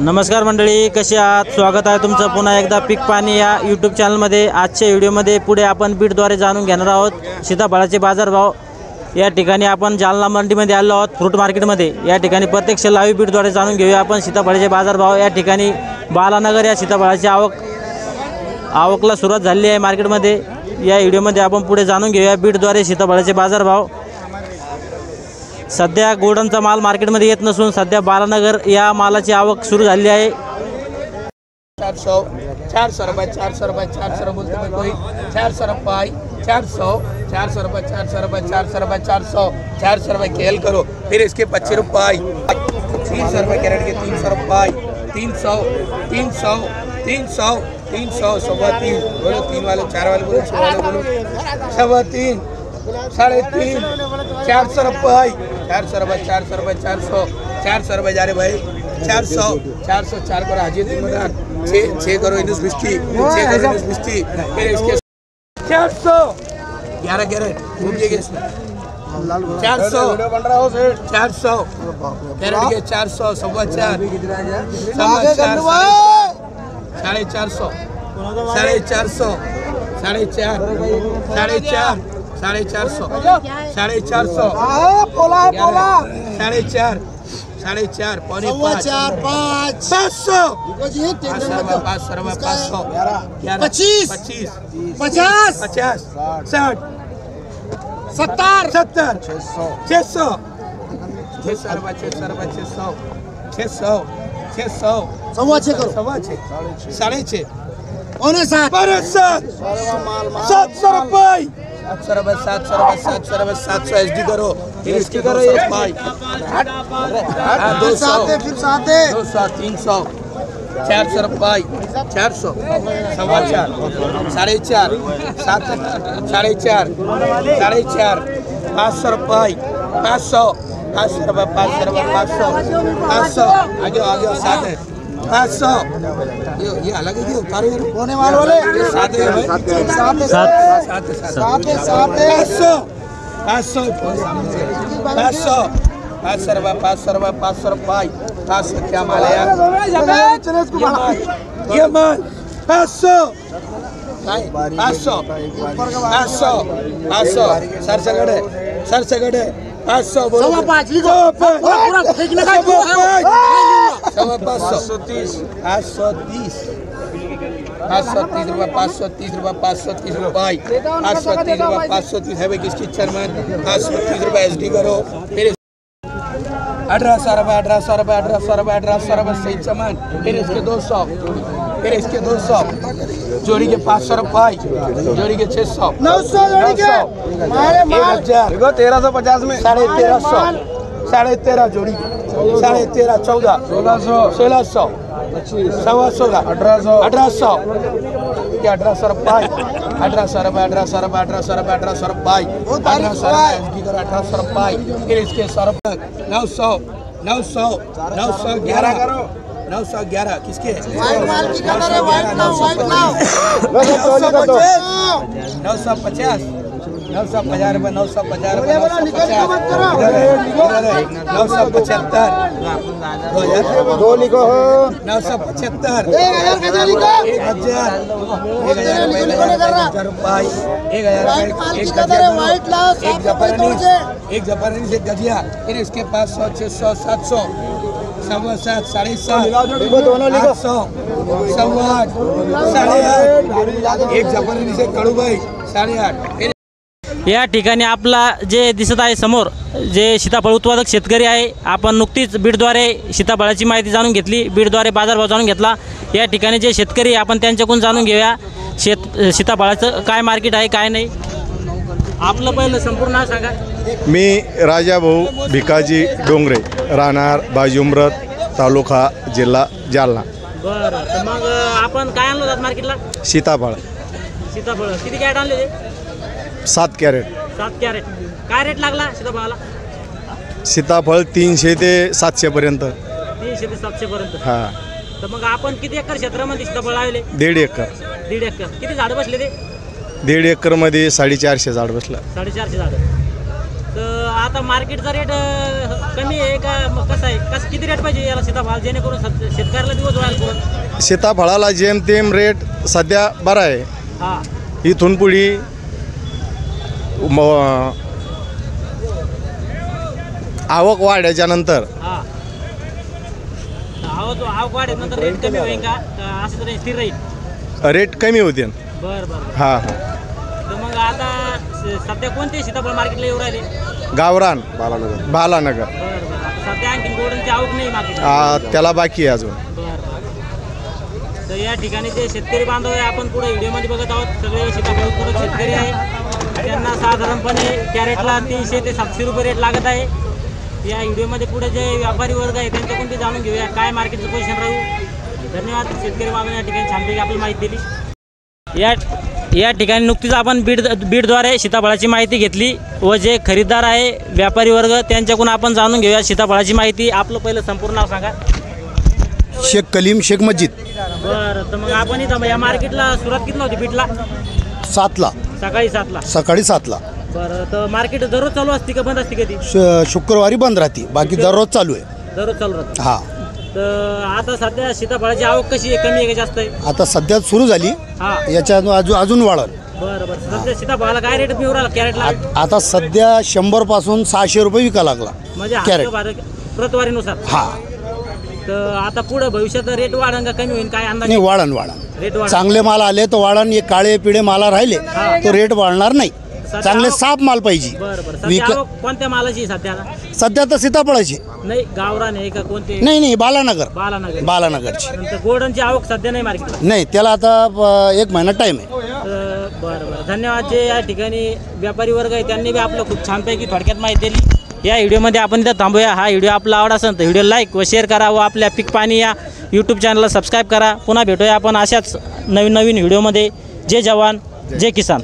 नमस्कार मंडळी, कसे आहात? स्वागत आहे तुमचं पुन्हा एकदा पीक पाणी या यूट्यूब चॅनलमध्ये। आजच्या व्हिडिओमध्ये पुढे आपण बीडद्वारे जाणून घेणार आहोत सीताफळाचे बाजारभाव। या ठिकाणी आपण जालना मंडीमध्ये आलो आहोत, फ्रूट मार्केटमध्ये। या ठिकाणी प्रत्यक्ष लाईव्ह बीडद्वारे जाणून घेऊया आपण सीताफळाचे बाजारभाव। या ठिकाणी बालानगर या सीताफळाची आवकला सुरुवात झाली आहे मार्केटमध्ये। या व्हिडिओमध्ये आपण पुढे जाणून घेऊया बीडद्वारे सीताफळाचे बाजारभाव। सध्या गोल्डनचा माल मार्केटमध्ये येत नसून सध्या बालानगर या मालाची आवक सुरू झाली आहे। 400 रुपये 400 रुपये 400 बोलते मैं कोई 400 रुपये 400 400 रुपये 400 रुपये 400 रुपये 400 रुपये खेल करो। फिर इसके 25 रुपये 300 रुपये कैरेट के 300 रुपये 300 300 300 300 सवा 3 बोलो 3 वाले 4 वाले बोलो 6 वाले बोलो सवा 3 साढ़े 3 400 रुपये 400 रुपये 400 रुपये 400 रुपये जा रहे भाई 400 4 करो हाजी 6 करो इनस बिस्की 6 करो इनस बिस्की फिर इसके 400 11 घूमिएगा इसमें 400 400 कैरेट के 400 सवा 4 साढ़े 400 साढ़े 400 साढ़े 4 साढ़े 4 साढ़े 400 साढ़े 400 साढ़े 4 साढ़े 4 पौने 5 500 500 25 50 60 70 600 सवा 6 साढ़े 6 पौने 7 700 रुपये 700 एसडी करो फिर इसकी करो ये भाई 200 फिर 200 300 400 रुपये 400 सवा 4 साढ़े 4 साढ़े 4 500 रुपये 500 रुपये 500 आगे 7 है 500 ये अलग ही उतारो कोने वाले 7 है भाई 500 रुपये क्या माल है यार ये माल 500 सर से गड़े 500 बोलो 530 रुपये 530 रुपये 530 है भाई किसकी चरमन 530 रुपये एसडी करो फिर 1800 रुपये सही चमन फिर इसके 200 जोड़ी के 500 रुपये जोड़ी के 600 900 जोड़ी के 1350 में 1350 जोड़ी 13.5 14 1600 सवा 16 1800 क्या 1800 रुपये 1800 रुपये 1800 रुपये फिर इसके 100 रुपये 900 911 किसके 950 950 रुपये 950 975 2 लिखो 975 1000 एक जफरनी से गजिया फिर इसके 500 600 700 सवा 7 साढ़े 7 800 सवा 8 एक जफरनी से कड़ू भाई 8.5। या ठिकाणी आपला जे दिसत आहे समोर जे सीताफळ उत्पादक शेतकरी आहे, आपण नुकतीच बीडद्वारे सीताफळाची माहिती जाणून घेतली, बीडद्वारे बाजारभाव जाणून घेतला। या ठिकाणी जे शेतकरी आपण त्यांच्याकडून जाणून घेऊया सीताफळाचं काय मार्केट आहे काय नाही। आपलं पहिलं संपूर्ण नाव सांगा। मी राजाभाऊ भिकाजी डोंगरे, राहणार बाजुमरत, तालुका जिल्हा जालना। बरं, तर मग आपण काय आणलं होतं मार्केटला? सीताफळ किती कॅरेट आणले? 7 कॅरेट। 7 कॅरेट काय रेट लागला सीताफळाला? सीताफळ 300 ते 700 पर्यंत। 300 ते 700 पर्यंत। हां, तर मग आपण किती एकर क्षेत्रामध्ये सीताफळ लावले? 1.5 एकर। 1.5 एकर किती झाड बसले ते? 1.5 एकरमध्ये 450 झाड बसलं। 450 झाड। तर आता मार्केटचा रेट कमी आहे का मग कसं आहे किती रेट पाहिजे याला सीताफळ जेणेकरून शेतकऱ्याला दिवस व्हायला? सीताफळाला जेमतेम रेट सध्या बरा आहे. हां इथून पुढे आवक वाढ्याच्या नंतर हां आवक वाढेल नंतर रेट कमी होईल का असं तरी स्थिर राहील? रेट कमी होते. बरं बरं. हां तर मग आता सध्या कोणते सीताफळ मार्केटला येऊ राहिले? गावरान बालानगर बरं बरं. आता सध्या आणखी गोल्डनची आवक नाही मार्केटला? त्याला बाकी आहे अजून. तर या ठिकाणी जे शेतकरी बांधव आहे आपण पुढे व्हिडिओमध्ये बघत आहोत. सगळे सीताफळ उत्पादक शेतकरी आहे. त्यांना साधारणपणे कॅरेटला 300 ते 700 रुपये रेट लागत आहे. या व्हिडिओमध्ये पुढे जे व्यापारी वर्ग आहे त्यांच्याकडून ते जाणून घेऊया काय मार्केटचं पोझिशन राहू. धन्यवाद. शेतकरी बांधव या ठिकाणी छानपैकी आपल्याला माहिती दिली. या ठिकाणी नुकतीच आपण बीडद्वारे सीताफळाची माहिती घेतली व जे खरीददार आहे व्यापारी वर्ग त्यांच्याकडून आपण जाणून घेऊया सीताफळाची माहिती. आपलं पहिलं संपूर्ण नाव सांगा. शेख कलीम शेख मस्जिद. बरं. तर मग आपण इथं या मार्केटला सुरुवात किती नव्हती बीडला? 7ला सकाळी 7ला. सकाळी 7ला. बरं. तर मार्केट दररोज चालू असते का बंद असते कधी? शुक्रवारी बंद राहते, बाकी दररोज चालू आहे. दररोज चालू राहते. हा. तर आता सध्या सीताफळाची आवक कशी आहे? कमी आहे का जास्त आहे? आता सध्या सुरू झाली, हा. याच्या अजून वाढल. बरं बरं. सध्या सीताफळाला काय रेट मिळू राहिला कॅरेटला? आता सध्या 100 पासून 600 रुपये विका लागला म्हणजे कॅरेट. प्रतवारीनुसार. हा. तर आता पुढे भविष्यात रेट वाढन का कमी होईल काय अंदाज? नाही, वाढन रेट वाढ. चांगले माल आले तर वाढन. हे काळे पिळे माला राहिले तो रेट वाढणार नाही. चांगले साफ माल पाहिजे. बरं बरं. सध्या आवक कोणत्या मालाची सध्या? सध्या तर सीताफळाची नाही गावरान आहे का कोणते? नाही, बालानगरची. नंतर गोल्डनची आवक सध्या नाही मार्केटला? नाही, त्याला आता 1 महिना टाइम आहे. बरं बरं. धन्यवाद. जे या ठिकाणी व्यापारी वर्ग आहे त्यांनी बी आपलं खूप छानपैकी थोडक्यात माहिती दिली. या व्हिडिओमध्ये आपण इथं थांबूया. हा व्हिडिओ आपला आवडला असेल तर व्हिडिओ लाईक व शेअर करा व आपल्या पीक पाणी या यूट्यूब चॅनलला सबस्क्राईब करा. पुन्हा भेटूया आपण अशाच नवीन व्हिडिओमध्ये. जय जवान जय किसान.